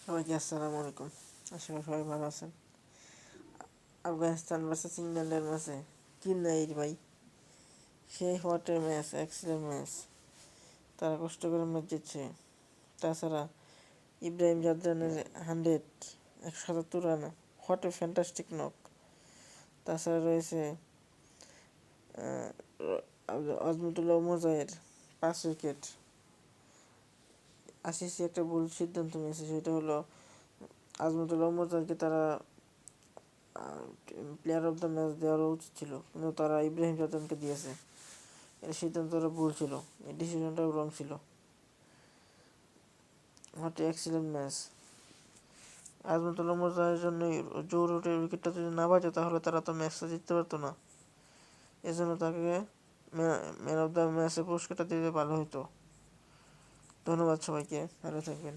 সবাইকে আসসালামু আলাইকুম। আশা করি সবাই ভালো আছেন। আফগানিস্তান ভার্সেস ইংল্যান্ডের ম্যাচে কি নাই ভাই, সেই হোয়াটের ম্যাচ, এক্সিলেন্ট ম্যাচ। তারা কষ্ট করে ম্যাচ জিতছে। তাছাড়া ইব্রাহিম জাদরানের 100, 177 run, what a fantastic knock. তাছাড়া রয়েছে আজমতুল্লাহ মোজায়ের 5 উইকেট। আইসিসি একটা ভুল সিদ্ধান্ত নিয়েছে, সেটা হলো আজমতুল্লাহ মোজায়েরকে তারা প্লেয়ার অফ দ্য ম্যাচ দেওয়ার উচিত ছিল, কিন্তু তারা ইব্রাহিম জাদরানকে দিয়েছে। এর সিদ্ধান্তটা ভুল ছিল, এই ডিসিশনটাও রং ছিল। What excellent match. Azmatullah Mozaher জন্য জোর উইকেটটা যদি না বাজে তাহলে তারা তো ম্যাচটা জিততে পারতো না। এজন্য তাকে ম্যান অফ দ্য ম্যাচের পুরস্কারটা দিতে ভালো হতো। ধন্যবাদ সবাইকে, ভালো থাকবেন।